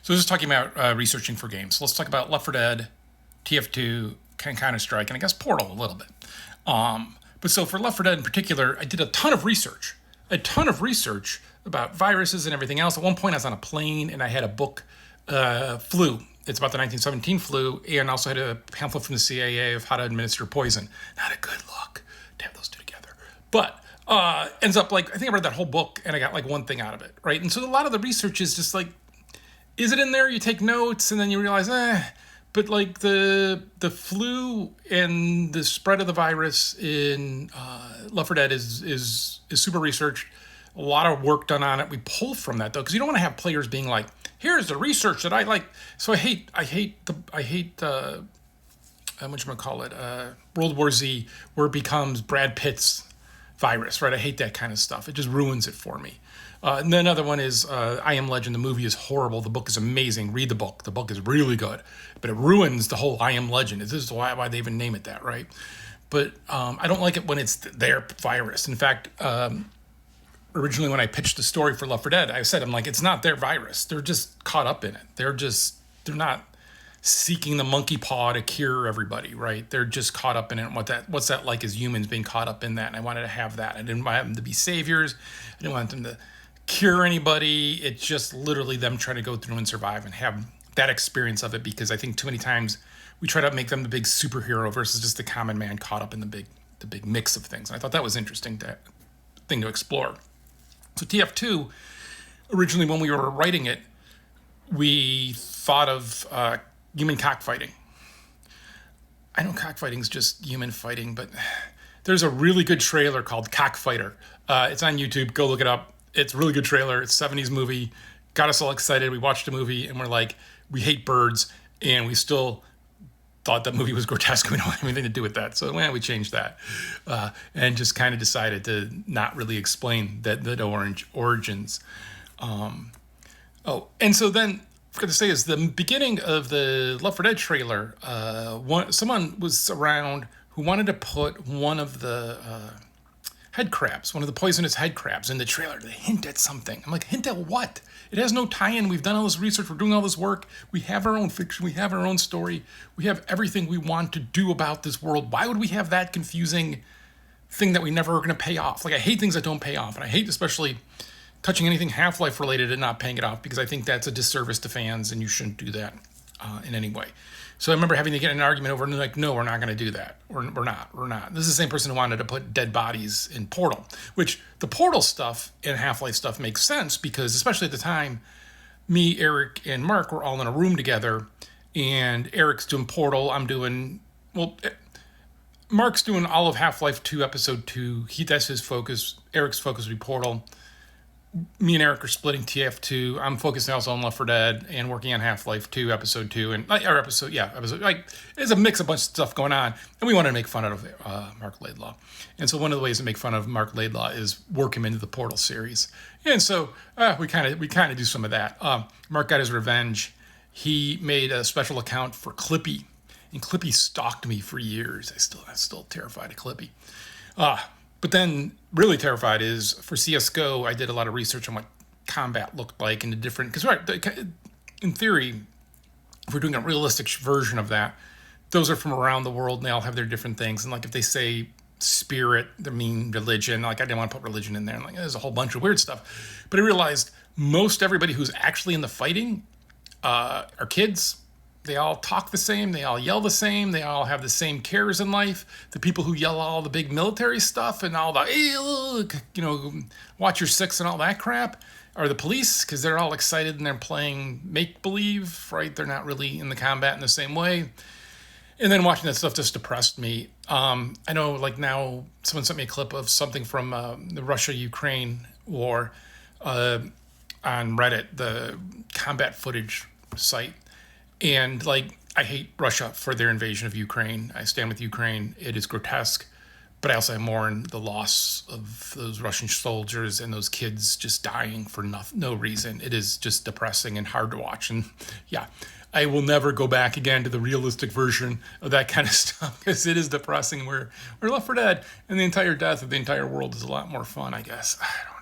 So this is talking about researching for games. So let's talk about Left 4 Dead, TF2, Counter-Strike, and I guess Portal a little bit. But so for Left 4 Dead in particular, I did a ton of research. About viruses and everything else. At one point, I was on a plane and I had a book, Flu. It's about the 1917 flu, and also had a pamphlet from the CIA of how to administer poison. Not a good look to have those two together. But ends up like, I think I read that whole book and I got like one thing out of it, right? And so a lot of the research is just like, is it in there? You take notes and then you realize, but like the flu and the spread of the virus in Left 4 Dead is super researched. A lot of work done on it. We pull from that though, because you don't want to have players being like, here's the research that I like. So I hate World War Z, where it becomes Brad Pitt's virus, right? I hate that kind of stuff. It just ruins it for me. And then another one is I Am Legend. The movie is horrible. The book is amazing. Read the book. The book is really good, but it ruins the whole I Am Legend. This is why they even name it that, right? But I don't like it when it's their virus. In fact, originally when I pitched the story for Left 4 Dead, I said, I'm like, it's not their virus. They're just caught up in it. They're not seeking the monkey paw to cure everybody, right? They're just caught up in it. And what's that like as humans being caught up in that? And I wanted to have that. I didn't want them to be saviors. I didn't want them to cure anybody. It's just literally them trying to go through and survive and have that experience of it, because I think too many times we try to make them the big superhero versus just the common man caught up in the big mix of things. And I thought that was interesting thing to explore. So TF2, originally when we were writing it, we thought of human cockfighting. I know cockfighting's just human fighting, but there's a really good trailer called Cockfighter. It's on YouTube. Go look it up. It's a really good trailer. It's a 70s movie. Got us all excited. We watched the movie and we're like, we hate birds, and we still thought that movie was grotesque. We don't have anything to do with that. So we changed that and just kind of decided to not really explain the origins. And so then I forgot to say is the beginning of the Left 4 Dead trailer, someone was around who wanted to put one of the head crabs, one of the poisonous head crabs in the trailer to hint at something. I'm like, hint at what? It has no tie-in. We've done all this research. We're doing all this work. We have our own fiction. We have our own story. We have everything we want to do about this world. Why would we have that confusing thing that we never are going to pay off? Like, I hate things that don't pay off. And I hate especially touching anything Half-Life related and not paying it off, because I think that's a disservice to fans and you shouldn't do that in any way. So I remember having to get in an argument over, and they're like, no, we're not going to do that. We're not. This is the same person who wanted to put dead bodies in Portal, which the Portal stuff and Half-Life stuff makes sense because, especially at the time, me, Eric, and Mark were all in a room together, and Eric's doing Portal. Mark's doing all of Half-Life 2, Episode 2. That's his focus. Eric's focus would be Portal. Me and Eric are splitting TF2. I'm focusing also on Left 4 Dead and working on Half-Life 2, Episode 2, it's a mix of a bunch of stuff going on, and we wanted to make fun of Mark Laidlaw. And so one of the ways to make fun of Mark Laidlaw is work him into the Portal series. And so we kind of do some of that. Mark got his revenge. He made a special account for Clippy, and Clippy stalked me for years. I'm still terrified of Clippy. But then really terrified is for CSGO, I did a lot of research on what combat looked like and the different, because in theory, if we're doing a realistic version of that, those are from around the world and they all have their different things. And like if they say spirit, they mean religion. Like I didn't want to put religion in there. And like there's a whole bunch of weird stuff. But I realized most everybody who's actually in the fighting are kids. They all talk the same. They all yell the same. They all have the same cares in life. The people who yell all the big military stuff and all the, watch your six and all that crap are the police, because they're all excited and they're playing make-believe, right? They're not really in the combat in the same way. And then watching that stuff just depressed me. I know like now someone sent me a clip of something from the Russia-Ukraine war on Reddit, the combat footage site. And like, I hate Russia for their invasion of Ukraine. I stand with Ukraine. It is grotesque, but I also mourn the loss of those Russian soldiers and those kids just dying for no reason. It is just depressing and hard to watch. And yeah, I will never go back again to the realistic version of that kind of stuff because it is depressing. We're Left 4 Dead, and the entire death of the entire world is a lot more fun, I guess. I don't